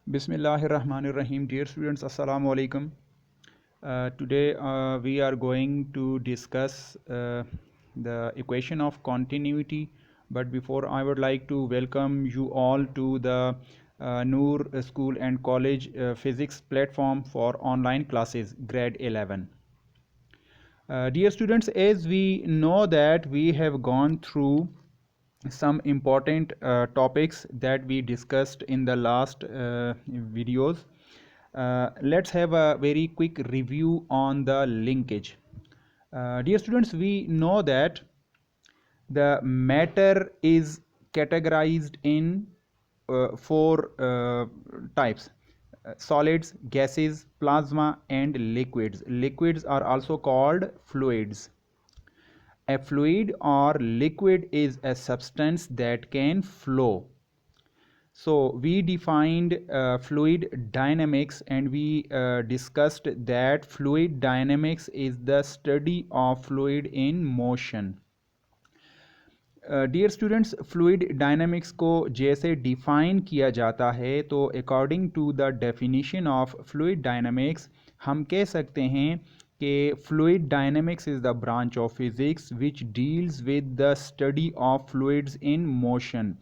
Bismillahirrahmanirrahim. Dear students, Assalamu alaikum. Today we are going to discuss the equation of continuity. But before, I would like to welcome you all to the Noor School and College Physics platform for online classes, grade 11. Dear students, as we know that we have gone through some important topics that we discussed in the last videos. Let's have a very quick review on the linkage. Dear students, we know that the matter is categorized in four types: solids, gases, plasma, and liquids. Liquids are also called fluids. A fluid or liquid is a substance that can flow. So we defined fluid dynamics, and we discussed that fluid dynamics is the study of fluid in motion. Dear students, fluid dynamics को जैसे define किया जाता है, तो according to the definition of fluid dynamics हम कह सकते हैं कि fluid dynamics is the branch of physics which deals with the study of fluids in motion.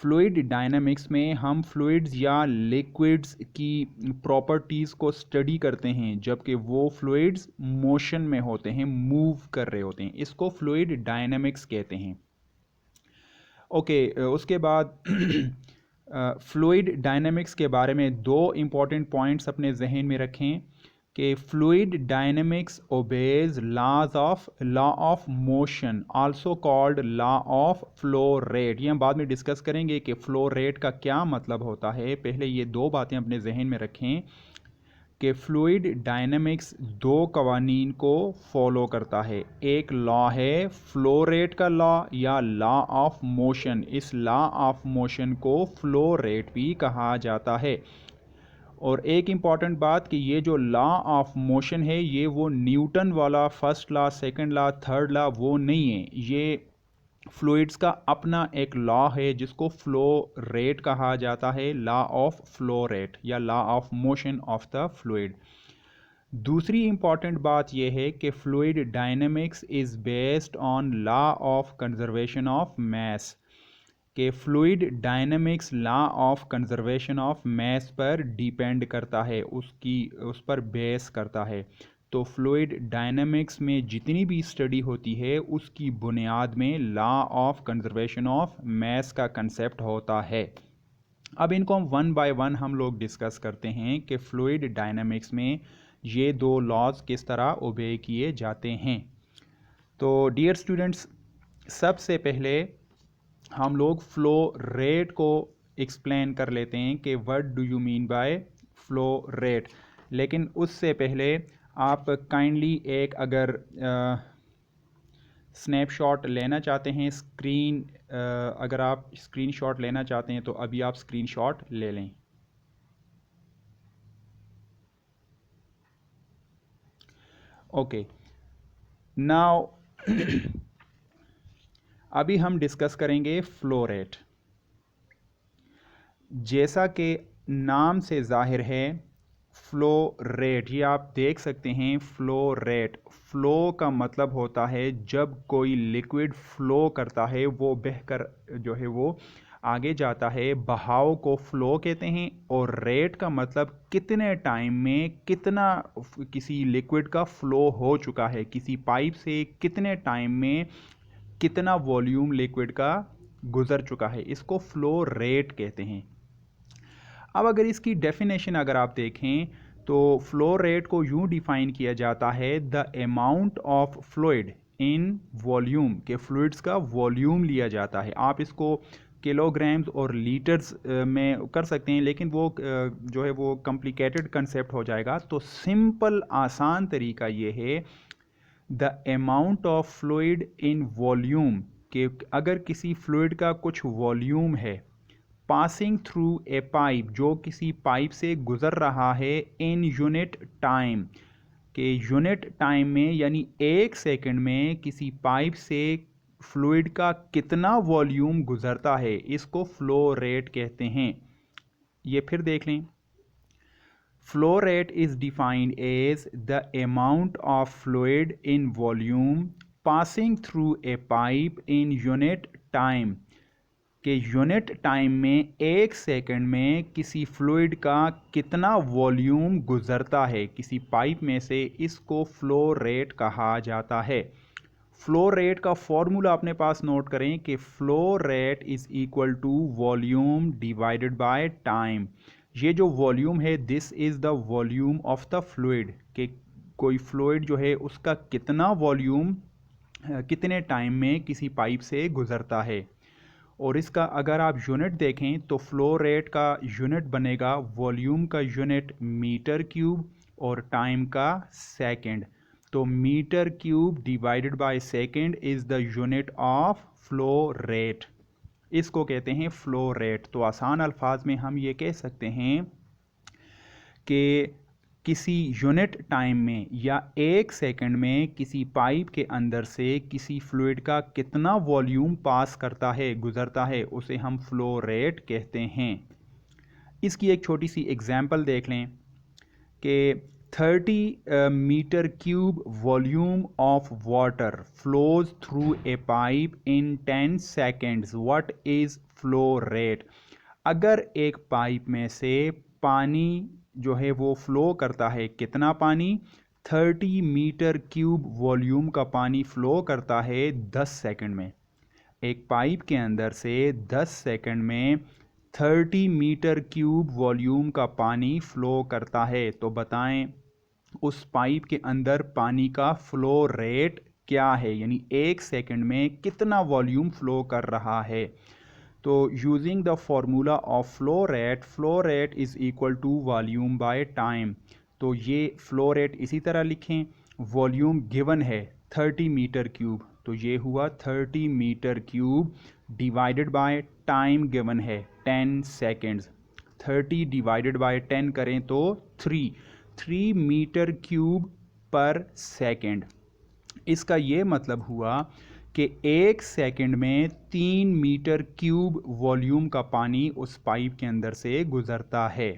Fluid dynamics में हम फ्लूइड्स या लिक्विड्स की प्रॉपर्टीज़ को स्टडी करते हैं जबकि वो फ्लूइड्स मोशन में होते हैं, मूव कर रहे होते हैं. इसको फ्लूइड डायनामिक्स कहते हैं. ओके, उसके बाद फ्लूइड डायनामिक्स के बारे में दो इम्पॉर्टेंट पॉइंट्स अपने जहन में रखें कि fluid dynamics obeys law of motion, also called law of flow rate. ये हम बाद में डिस्कस करेंगे कि फ्लो रेट का क्या मतलब होता है. पहले ये दो बातें अपने जहन में रखें कि फ्लूइड डायनामिक्स दो कवानीन को फॉलो करता है. एक लॉ है फ्लो रेट का लॉ या लॉ ऑफ मोशन. इस लॉ ऑफ मोशन को फ्लो रेट भी कहा जाता है. और एक इम्पॉर्टेंट बात कि ये जो लॉ ऑफ मोशन है ये वो न्यूटन वाला first law, second law, third law वो नहीं है. ये फ्लूइड्स का अपना एक लॉ है जिसको फ्लो रेट कहा जाता है, लॉ ऑफ फ्लो रेट या law of motion of the fluid. दूसरी इंपॉर्टेंट बात यह है कि fluid dynamics is based on law of conservation of mass. कि fluid dynamics law of conservation of mass पर डिपेंड करता है, उस पर बेस करता है. तो फ्लूइड डायनामिक्स में जितनी भी स्टडी होती है उसकी बुनियाद में law of conservation of mess का कंसेप्ट होता है. अब इनको हम वन बाय वन हम लोग डिस्कस करते हैं कि फ्लूइड डायनामिक्स में ये दो लॉज किस तरह ओबे किए जाते हैं. तो डियर स्टूडेंट्स, सबसे पहले हम लोग फ्लो रेट को एक्सप्लेन कर लेते हैं कि what do you mean by flow rate. लेकिन उससे पहले आप काइंडली एक अगर स्नैपशॉट लेना चाहते हैं स्क्रीन, अगर आप स्क्रीनशॉट लेना चाहते हैं तो अभी आप स्क्रीनशॉट ले लें. ओके, नाउ अभी हम डिस्कस करेंगे फ्लो रेट. जैसा कि नाम से जाहिर है फ्लो रेट, ये आप देख सकते हैं फ्लो रेट. फ्लो का मतलब होता है जब कोई लिक्विड फ्लो करता है, वो बहकर जो है वो आगे जाता है, बहाव को फ्लो कहते हैं. और रेट का मतलब कितने टाइम में कितना किसी लिक्विड का फ्लो हो चुका है, किसी पाइप से कितने टाइम में कितना वॉल्यूम लिक्विड का गुजर चुका है, इसको फ्लो रेट कहते हैं. अब अगर इसकी डेफिनेशन अगर आप देखें तो फ्लो रेट को यूं डिफाइन किया जाता है: the amount of fluid in volume, के फ्लूइड्स का वॉल्यूम लिया जाता है. आप इसको किलोग्राम्स और लीटर्स में कर सकते हैं, लेकिन वो जो है वो कॉम्प्लिकेटेड कंसेप्ट हो जाएगा. तो सिंपल आसान तरीका ये है the amount of fluid in volume, कि अगर किसी फ्लूइड का कुछ वॉल्यूम है पासिंग थ्रू ए पाइप, जो किसी पाइप से गुजर रहा है, इन यूनिट टाइम, के यूनिट टाइम में यानी एक सेकंड में किसी पाइप से फ्लूइड का कितना वॉल्यूम गुजरता है, इसको फ्लो रेट कहते हैं. ये फिर देख लें Flow rate is defined as the amount of fluid in volume passing through a pipe in unit time कि यूनिट टाइम में 1 सेकंड में किसी फ्लूइड का कितना वॉल्यूम गुजरता है किसी पाइप में से, इसको फ्लो रेट कहा जाता है। फ्लो रेट का फॉर्मूला अपने पास नोट करें कि flow rate is equal to volume divided by time. ये जो वॉल्यूम है, this is the volume of the fluid, कि कोई फ्लूइड जो है उसका कितना वॉल्यूम कितने टाइम में किसी पाइप से गुजरता है। और इसका अगर आप यूनिट देखें तो फ्लो रेट का यूनिट बनेगा वॉल्यूम का यूनिट मीटर क्यूब और टाइम का सेकंड। तो metre cube divided by second is the unit of flow rate, इसको कहते हैं फ्लो रेट। तो आसान अल्फाज में हम ये कह सकते हैं कि किसी यूनिट टाइम में या 1 सेकंड में किसी पाइप के अंदर से किसी फ्लूइड का कितना वॉल्यूम पास करता है, गुजरता है, उसे हम फ्लो रेट कहते हैं। इसकी एक छोटी सी एग्जांपल देख लें कि 30 metre cube volume of water flows through a pipe in 10 seconds, what is flow rate. अगर एक पाइप में से पानी जो है वो फ्लो करता है, कितना पानी, 30 मीटर क्यूब वॉल्यूम का पानी फ्लो करता है 10 सेकंड में। एक पाइप के अंदर से 10 सेकंड में 30 मीटर क्यूब वॉल्यूम का पानी फ्लो करता है। तो बताएं उस पाइप के अंदर पानी का फ्लो रेट क्या है, यानी 1 सेकंड में कितना वॉल्यूम फ्लो कर रहा है। तो using the formula of flow rate is equal to volume by time. तो ये फ्लो रेट इसी तरह लिखें, वॉल्यूम गिवन है 30 मीटर क्यूब, तो ये हुआ 30 metre cube divided by time given है 10 सेकेंड्स। 30 डिवाइडेड बाय 10 करें तो 3 मीटर क्यूब पर सेकेंड। इसका ये मतलब हुआ कि 1 सेकंड में 3 मीटर क्यूब वॉल्यूम का पानी उस पाइप के अंदर से गुजरता है।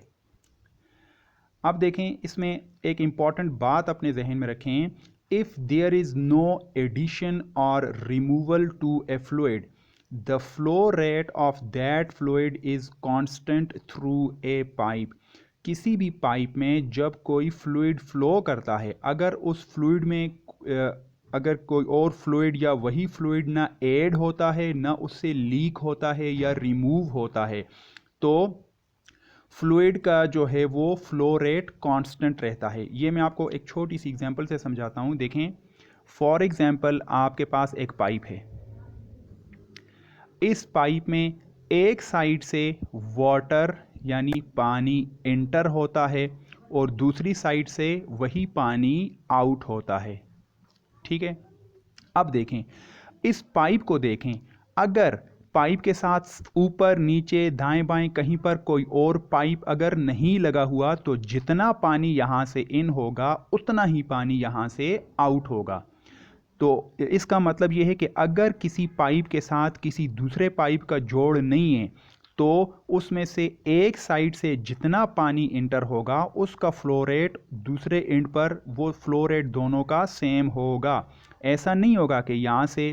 अब देखें, इसमें एक इम्पॉर्टेंट बात अपने जहन में रखें, if there is no addition और removal to a fluid, the flow rate of that fluid is constant through a pipe. किसी भी पाइप में जब कोई फ्लूइड फ्लो करता है, अगर उस फ्लूइड में अगर कोई और फ्लूइड या वही फ्लूइड ना ऐड होता है, ना उससे लीक होता है या रिमूव होता है, तो फ्लूइड का जो है वो फ्लो रेट कांस्टेंट रहता है। ये मैं आपको एक छोटी सी एग्जांपल से समझाता हूँ। देखें, फॉर एग्जांपल आपके पास एक पाइप है। इस पाइप में एक साइड से वाटर यानी पानी एंटर होता है और दूसरी साइड से वही पानी आउट होता है। ठीक है, अब देखें, इस पाइप को देखें, अगर पाइप के साथ ऊपर नीचे दाएं बाएं कहीं पर कोई और पाइप अगर नहीं लगा हुआ, तो जितना पानी यहां से इन होगा उतना ही पानी यहां से आउट होगा। तो इसका मतलब यह है कि अगर किसी पाइप के साथ किसी दूसरे पाइप का जोड़ नहीं है, तो उसमें से एक साइड से जितना पानी इंटर होगा उसका फ्लो रेट दूसरे एंड पर वो फ्लो रेट दोनों का सेम होगा। ऐसा नहीं होगा कि यहाँ से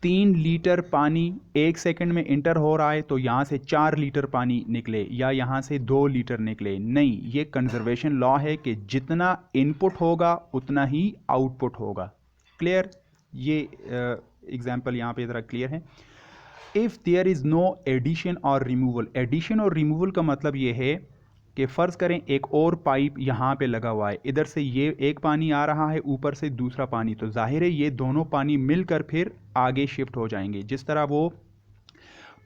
3 लीटर पानी 1 सेकंड में इंटर हो रहा है तो यहाँ से 4 लीटर पानी निकले या यहाँ से 2 लीटर निकले। नहीं, ये कंजर्वेशन लॉ है कि जितना इनपुट होगा उतना ही आउटपुट होगा। क्लियर? ये एग्जाम्पल यहाँ पे ज़रा क्लियर है। If there is no addition और रिमूवल, एडिशन और रिमूवल का मतलब ये है कि फ़र्ज़ करें एक और पाइप यहाँ पे लगा हुआ है, इधर से ये एक पानी आ रहा है, ऊपर से दूसरा पानी, तो जाहिर है ये दोनों पानी मिलकर फिर आगे शिफ्ट हो जाएंगे। जिस तरह वो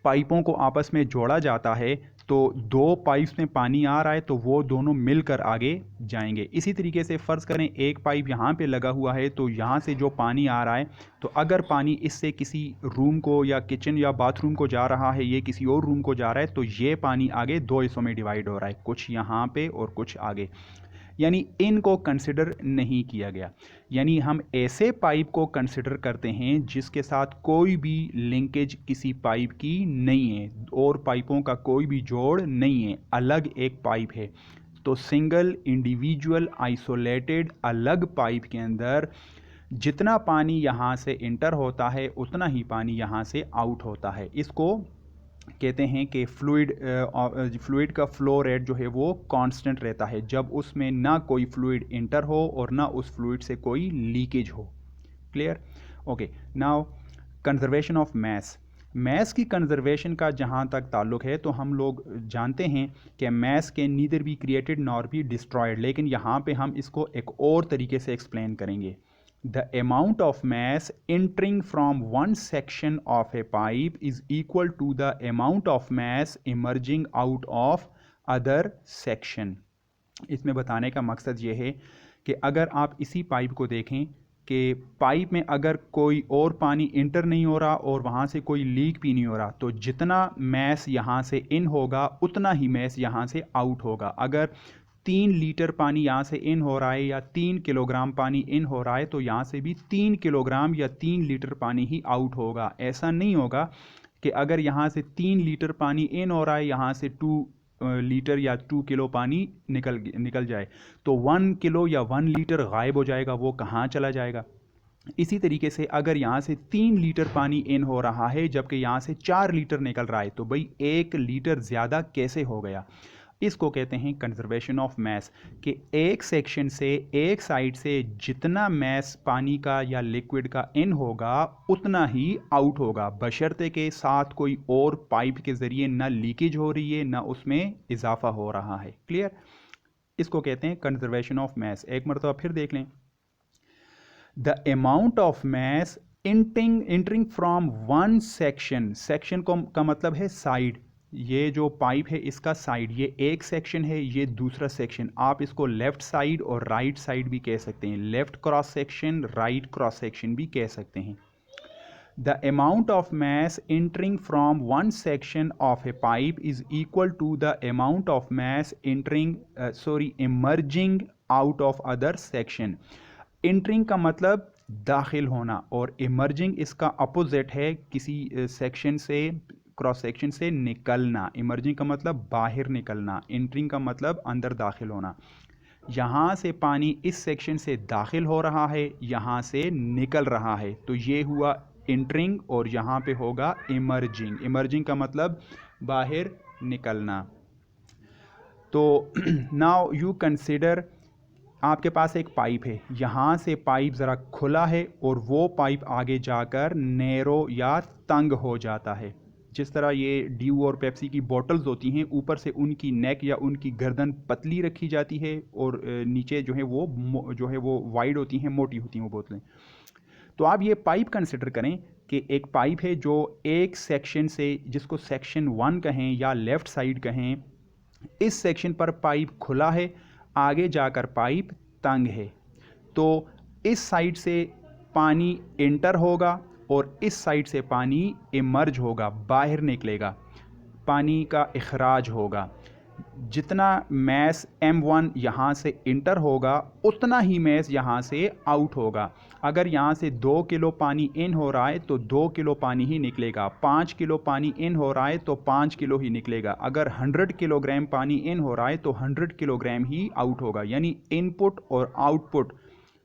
पाइपों को आपस में जोड़ा जाता है, तो 2 पाइप्स में पानी आ रहा है तो वो दोनों मिलकर आगे जाएंगे। इसी तरीके से फ़र्ज़ करें एक पाइप यहाँ पे लगा हुआ है, तो यहाँ से जो पानी आ रहा है, तो अगर पानी इससे किसी रूम को या किचन या बाथरूम को जा रहा है, ये किसी और रूम को जा रहा है, तो ये पानी आगे 2 हिस्सों में डिवाइड हो रहा है, कुछ यहाँ पे और कुछ आगे। यानी इनको कंसिडर नहीं किया गया। यानी हम ऐसे पाइप को कंसिडर करते हैं जिसके साथ कोई भी लिंकेज किसी पाइप की नहीं है और पाइपों का कोई भी जोड़ नहीं है, अलग एक पाइप है, तो सिंगल इंडिविजुअल आइसोलेटेड अलग पाइप के अंदर जितना पानी यहाँ से इंटर होता है उतना ही पानी यहाँ से आउट होता है। इसको कहते हैं कि फ्लूइड का फ्लो रेट जो है वो कांस्टेंट रहता है जब उसमें ना कोई फ्लूइड इंटर हो और ना उस फ्लूइड से कोई लीकेज हो। Clear? Okay, now conservation of mess की कंजर्वेशन का जहाँ तक ताल्लुक है तो हम लोग जानते हैं कि मैस के neither be created nor be destroyed, लेकिन यहाँ पे हम इसको एक और तरीके से एक्सप्लेन करेंगे। The amount of mass entering from one section of a pipe is equal to the amount of mass emerging out of other section। इसमें बताने का मकसद ये है कि अगर आप इसी पाइप को देखें कि पाइप में अगर कोई और पानी इंटर नहीं हो रहा और वहाँ से कोई लीक भी नहीं हो रहा, तो जितना मैस यहाँ से इन होगा उतना ही मैस यहाँ से आउट होगा। अगर 3 लीटर पानी यहाँ से इन हो रहा है या 3 किलोग्राम पानी इन हो रहा है तो यहाँ से भी 3 किलोग्राम या 3 लीटर पानी ही आउट होगा। ऐसा नहीं होगा कि अगर यहाँ से 3 लीटर पानी इन हो रहा है यहाँ से 2 लीटर या 2 किलो पानी निकल जाए तो 1 किलो या 1 लीटर गायब हो जाएगा, वो कहाँ चला जाएगा। इसी तरीके से अगर यहाँ से 3 लीटर पानी इन हो रहा है जबकि यहाँ से 4 लीटर निकल रहा है तो भाई 1 लीटर ज़्यादा कैसे हो गया। इसको कहते हैं कंजर्वेशन ऑफ मैस, कि एक सेक्शन से एक साइड से जितना मैस पानी का या लिक्विड का इन होगा उतना ही आउट होगा, बशर्ते के साथ कोई और पाइप के ज़रिए ना लीकेज हो रही है ना उसमें इजाफा हो रहा है। क्लियर? इसको कहते हैं कंजर्वेशन ऑफ मैस। एक मरतबा फिर देख लें। The amount of mass entering from one section का मतलब है साइड। ये जो पाइप है इसका साइड, ये एक सेक्शन है, ये दूसरा सेक्शन। आप इसको लेफ्ट साइड और राइट साइड भी कह सकते हैं, left cross section, right cross section भी कह सकते हैं। The amount of mass entering from one section of a pipe is equal to the amount of mass emerging out of other section. Entering का मतलब दाखिल होना और इमर्जिंग इसका अपोजिट है, किसी सेक्शन से क्रॉस सेक्शन से निकलना। इमर्जिंग का मतलब बाहर निकलना, एंटरिंग का मतलब अंदर दाखिल होना। यहाँ से पानी इस सेक्शन से दाखिल हो रहा है, यहाँ से निकल रहा है, तो ये हुआ एंटरिंग और यहाँ पे होगा इमर्जिंग। इमर्जिंग का मतलब बाहर निकलना। तो नाउ यू कंसिडर, आपके पास एक पाइप है, यहाँ से पाइप ज़रा खुला है और वो पाइप आगे जाकर नैरो या तंग हो जाता है। जिस तरह ये ड्यू और पेप्सी की बॉटल्स होती हैं, ऊपर से उनकी नेक या उनकी गर्दन पतली रखी जाती है और नीचे जो है वो वाइड होती हैं, मोटी होती हैं वो बोतलें। तो आप ये पाइप कंसिडर करें कि एक पाइप है जो एक सेक्शन से, जिसको सेक्शन 1 कहें या लेफ़्ट साइड कहें, इस सेक्शन पर पाइप खुला है, आगे जाकर पाइप तंग है। तो इस साइड से पानी एंटर होगा और इस साइड से पानी इमर्ज होगा, बाहर निकलेगा, पानी का इखराज होगा। जितना मैस M1 यहाँ से इंटर होगा उतना ही मैस यहाँ से आउट होगा। अगर यहाँ से 2 किलो पानी इन हो रहा है तो 2 किलो पानी ही निकलेगा, 5 किलो पानी इन हो रहा है तो 5 किलो ही निकलेगा। अगर 100 किलोग्राम पानी इन हो रहा है तो 100 किलोग्राम ही आउट होगा, यानी इनपुट और आउटपुट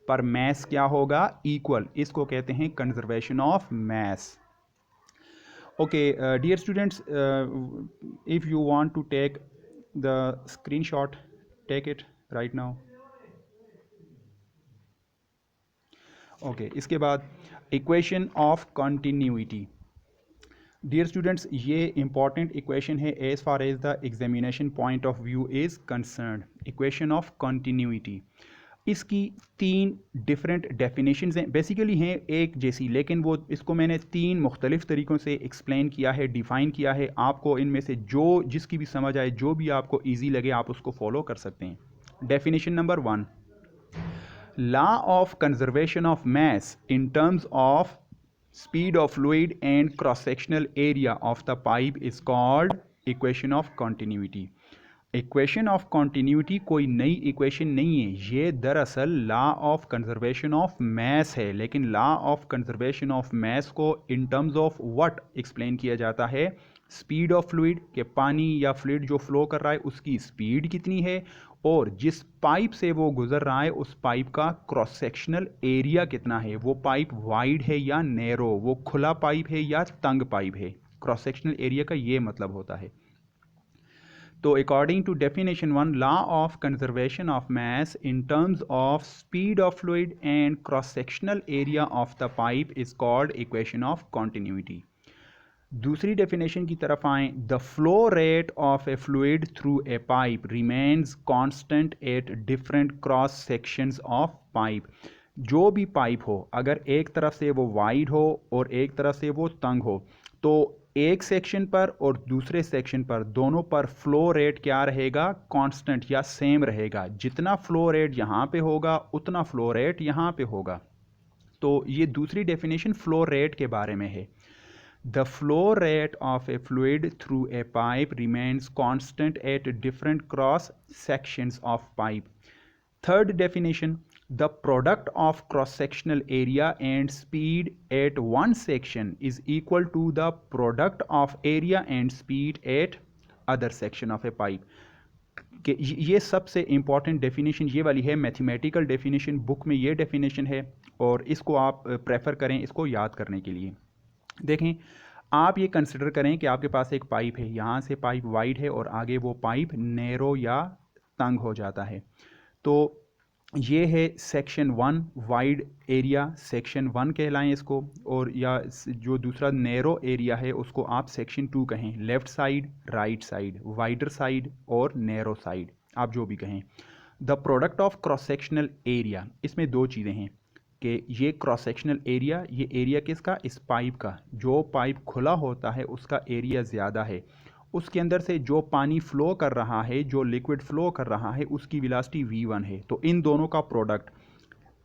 पर मैस क्या होगा? इक्वल। इसको कहते हैं conservation of mass. Okay dear students, if you want to take the screenshot, take it right now. Okay, इसके बाद equation of continuity. Dear students, ये important equation है as far as the examination point of view is concerned. Equation of continuity. इसकी 3 different definitions हैं, basically हैं एक जैसी, लेकिन वो इसको मैंने 3 मुख्तलिफ तरीक़ों से एक्सप्लेन किया है, डिफ़ाइन किया है। आपको इनमें से जो जिसकी भी समझ आए, जो भी आपको इजी लगे, आप उसको फॉलो कर सकते हैं। Definition number 1, law of conservation of mass in terms of speed of fluid and cross sectional area of the pipe is called equation of continuity. Equation of continuity कोई नई इक्वेशन नहीं है, ये दरअसल law of conservation of mass है। लेकिन law of conservation of mass को in terms of what explain किया जाता है? स्पीड ऑफ फ्लूइड के पानी या फ्लूइड जो फ्लो कर रहा है उसकी स्पीड कितनी है, और जिस पाइप से वो गुजर रहा है उस पाइप का क्रॉस सेक्शनल एरिया कितना है, वो पाइप वाइड है या नैरो, वो खुला पाइप है या तंग पाइप है। क्रॉस सेक्शनल एरिया का ये मतलब होता है। तो according to definition 1, law of conservation of mass in terms of speed of fluid and cross sectional area of the pipe is called equation of continuity. दूसरी डेफिनेशन की तरफ आएँ, the flow rate of a fluid through a pipe remains constant at different cross sections of pipe. जो भी pipe हो, अगर एक तरफ से वो वाइड हो और एक तरफ से वो तंग हो, तो एक सेक्शन पर और दूसरे सेक्शन पर दोनों पर फ्लो रेट क्या रहेगा, कांस्टेंट या सेम रहेगा। जितना फ्लो रेट यहाँ पे होगा उतना फ्लो रेट यहाँ पे होगा। तो ये दूसरी डेफिनेशन फ्लो रेट के बारे में है। The flow rate of a fluid through a pipe remains constant at different cross sections of pipe. Third definition, the product of cross-sectional area and speed at one section is equal to the product of area and speed at other section of a pipe. कि ये सबसे important definition ये वाली है, mathematical definition, book में ये definition है और इसको आप प्रेफर करें इसको याद करने के लिए। देखें, आप ये कंसिडर करें कि आपके पास एक पाइप है, यहाँ से पाइप वाइड है और आगे वो पाइप नैरो या तंग हो जाता है। तो ये है सेक्शन 1 वाइड एरिया, सेक्शन 1 कहलाएं इसको, और या जो दूसरा नैरो एरिया है उसको आप सेक्शन 2 कहें। Left side, right side, wider side और नैरो साइड, आप जो भी कहें। The product of cross sectional area, इसमें दो चीज़ें हैं कि ये क्रॉस सेक्शनल एरिया, ये एरिया किसका, इस पाइप का। जो पाइप खुला होता है उसका एरिया ज़्यादा है, उसके अंदर से जो पानी फ्लो कर रहा है, जो लिक्विड फ्लो कर रहा है, उसकी वेलोसिटी v1 है। तो इन दोनों का प्रोडक्ट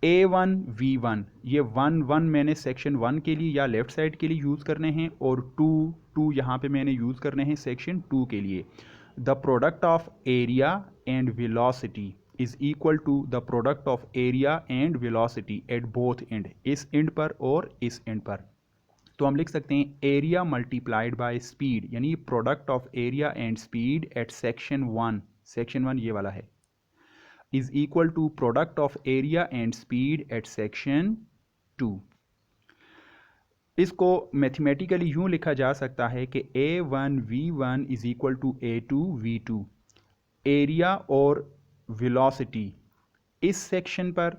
a1 v1, ये 1 मैंने सेक्शन 1 के लिए या लेफ्ट साइड के लिए यूज़ करने हैं, और 2 यहाँ पे मैंने यूज़ करने हैं सेक्शन 2 के लिए। The product of area and velocity is equal to the product of area and velocity at both end, इस एंड पर और इस एंड पर। तो हम लिख सकते हैं एरिया मल्टीप्लाइड बाय स्पीड, यानी product of area and speed at section 1, section 1 ये वाला है, is equal to product of area and speed at section 2। इसको मैथमेटिकली यूं लिखा जा सकता है कि a1 v1 is equal to a2 v2। Area और वेलोसिटी इस सेक्शन पर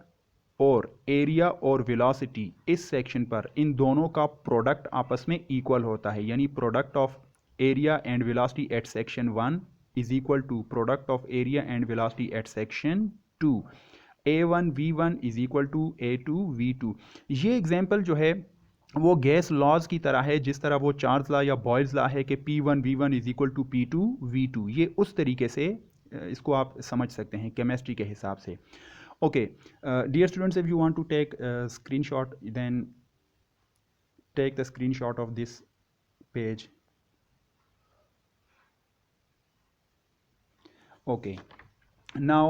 और एरिया और वेलोसिटी इस सेक्शन पर, इन दोनों का प्रोडक्ट आपस में इक्वल होता है, यानी product of area and velocity at section 1 is equal to product of area and velocity at section 2। a1 v1 is equal to a2 v2। ये एग्जाम्पल जो है वो गैस लॉज की तरह है, जिस तरह वो चार्ल्स लॉ या बॉयल्स लॉ है कि p1 v1 is equal to p2 v2। ये उस तरीके से इसको आप समझ सकते हैं केमिस्ट्री के हिसाब से। Okay, dear students, if you want to take a screenshot, then take the screenshot of this page. Okay, now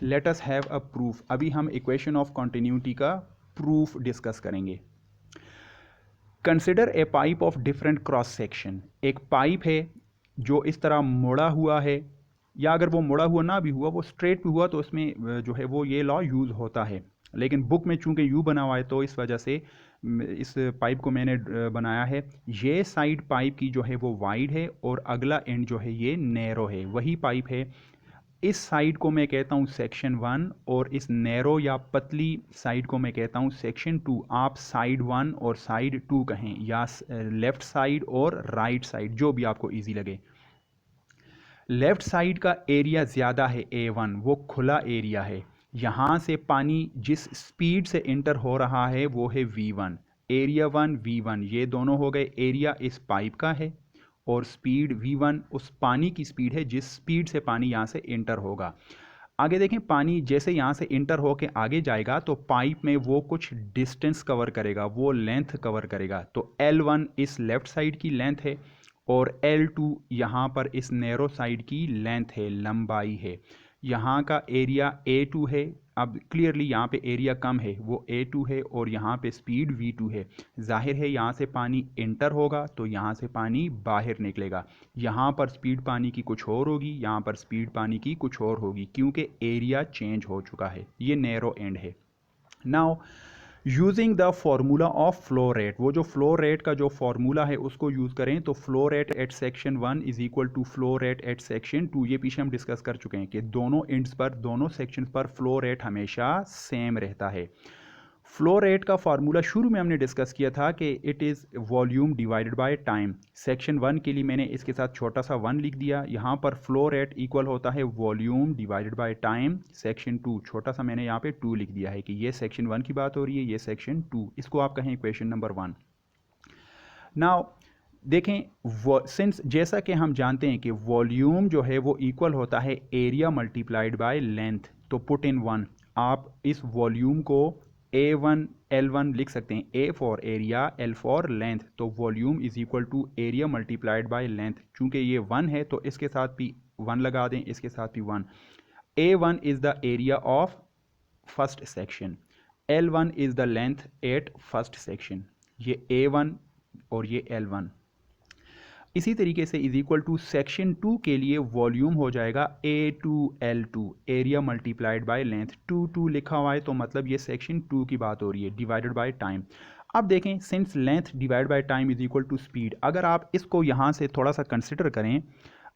let us have a proof. अभी हम equation of continuity का proof discuss करेंगे। Consider a pipe of different cross section. एक pipe है जो इस तरह मुड़ा हुआ है, या अगर वो मुड़ा हुआ ना भी हुआ, वो स्ट्रेट भी हुआ, तो इसमें जो है वो ये लॉ यूज़ होता है। लेकिन बुक में चूंकि यू बना हुआ है तो इस वजह से इस पाइप को मैंने बनाया है। ये साइड पाइप की जो है वो वाइड है और अगला एंड जो है ये नैरो है, वही पाइप है। इस साइड को मैं कहता हूँ सेक्शन 1 और इस नैरो या पतली साइड को मैं कहता हूँ सेक्शन 2। आप साइड 1 और साइड 2 कहें, या लेफ्ट साइड और राइट साइड, जो भी आपको ईजी लगे। लेफ्ट साइड का एरिया ज़्यादा है a1, वो खुला एरिया है। यहाँ से पानी जिस स्पीड से इंटर हो रहा है वो है v1। एरिया 1 v1 ये दोनों हो गए। एरिया इस पाइप का है और स्पीड v1 उस पानी की स्पीड है जिस स्पीड से पानी यहाँ से इंटर होगा। आगे देखें, पानी जैसे यहाँ से इंटर होके आगे जाएगा तो पाइप में वो कुछ डिस्टेंस कवर करेगा, वो लेंथ कवर करेगा। तो L1 इस लेफ्ट साइड की लेंथ है और L2 यहाँ पर इस नैरो साइड की लेंथ है, लंबाई है। यहाँ का एरिया A2 है। अब क्लियरली यहाँ पे एरिया कम है, वो A2 है, और यहाँ पे स्पीड V2 है। जाहिर है यहाँ से पानी इंटर होगा तो यहाँ से पानी बाहर निकलेगा। यहाँ पर स्पीड पानी की कुछ और होगी, यहाँ पर स्पीड पानी की कुछ और होगी, क्योंकि एरिया चेंज हो चुका है। ये नैरो एंड है। Now using the formula of flow rate, वो जो फ्लो रेट का जो फॉर्मूला है उसको यूज़ करें तो flow rate at section 1 is equal to flow rate at section 2। ये पीछे हम डिस्कस कर चुके हैं कि दोनों एंड्स पर, दोनों सेक्शन पर फ्लो रेट हमेशा सेम रहता है। फ्लो रेट का फार्मूला शुरू में हमने डिस्कस किया था कि it is volume divided by time. Section 1 के लिए मैंने इसके साथ छोटा सा 1 लिख दिया। यहाँ पर फ्लो रेट इक्वल होता है volume divided by time. Section 2 छोटा सा मैंने यहाँ पे 2 लिख दिया है कि ये सेक्शन 1 की बात हो रही है, ये सेक्शन 2। इसको आप कहें इक्वेशन नंबर 1। नाउ देखें, सिंस जैसा कि हम जानते हैं कि वॉल्यूम जो है वो इक्वल होता है एरिया मल्टीप्लाइड बाय लेंथ, तो पुट इन 1। आप इस वॉल्यूम को A1 L1 लिख सकते हैं, A for area, L for length. तो volume is equal to area multiplied by length. चूंकि ये 1 है तो इसके साथ भी 1 लगा दें, इसके साथ भी 1। A1 is the area of first section, L1 is the length at first section. ये A1 और ये L1। इसी तरीके से इज इक्वल टू सेक्शन 2 के लिए वॉल्यूम हो जाएगा A2L2, area multiplied by length. 2 लिखा हुआ है तो मतलब ये सेक्शन 2 की बात हो रही है, डिवाइडेड बाय टाइम। अब देखें, since length divide by time is equal to speed, अगर आप इसको यहाँ से थोड़ा सा कंसिडर करें,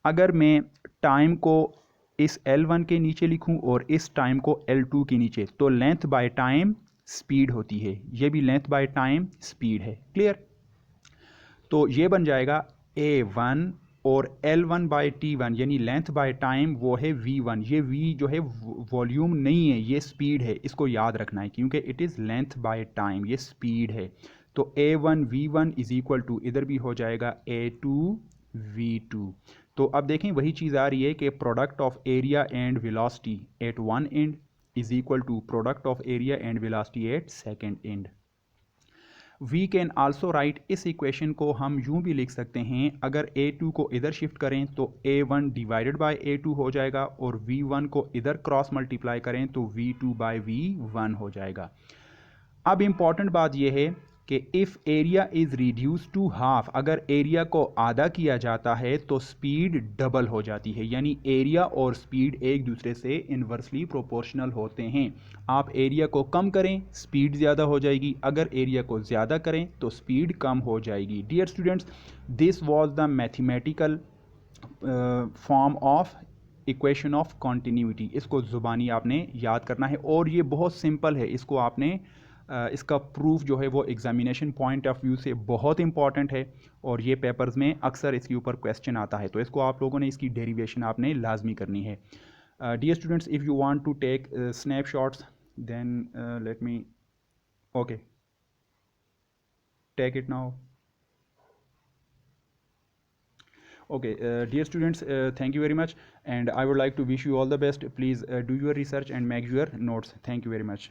अगर मैं टाइम को इस L1 के नीचे लिखूं और इस टाइम को L2 के नीचे, तो लेंथ बाय टाइम स्पीड होती है, ये भी लेंथ बाय टाइम स्पीड है। क्लियर? तो ये बन जाएगा A1 और L1 बाई T1 यानी लेंथ बाय टाइम वो है V1। ये V जो है वॉल्यूम नहीं है, ये स्पीड है। इसको याद रखना है क्योंकि it is length bye time, ये स्पीड है। तो A1 V1 is equal to, इधर भी हो जाएगा A2 V2। तो अब देखें वही चीज़ आ रही है कि product of area and velocity at one end is equal to product of area and velocity at second end. We can also write, इस इक्वेशन को हम यूं भी लिख सकते हैं, अगर A2 को इधर शिफ्ट करें तो A1 डिवाइडेड बाय A2 हो जाएगा, और V1 को इधर क्रॉस मल्टीप्लाई करें तो V2 बाय V1 हो जाएगा। अब इम्पॉर्टेंट बात यह है कि if area is reduce to half, अगर एरिया को आधा किया जाता है तो स्पीड डबल हो जाती है, यानी एरिया और स्पीड एक दूसरे से इन्वर्सली प्रोपोर्शनल होते हैं। आप एरिया को कम करें, स्पीड ज़्यादा हो जाएगी, अगर एरिया को ज़्यादा करें तो स्पीड कम हो जाएगी। Dear students, this was the mathematical form of equation of continuity. इसको ज़ुबानी आपने याद करना है, और ये बहुत सिंपल है। इसको आपने इसका प्रूफ जो है वो एग्जामिनेशन पॉइंट ऑफ व्यू से बहुत इंपॉर्टेंट है, और ये पेपर्स में अक्सर इसके ऊपर क्वेश्चन आता है। तो इसको आप लोगों ने, इसकी डेरिवेशन आपने लाजमी करनी है। Dear students, if you want to take snapshots then let me, okay, take it now. Okay, dear students, thank you very much, and I would like to wish you all the best. Please do your research and make your notes. Thank you very much.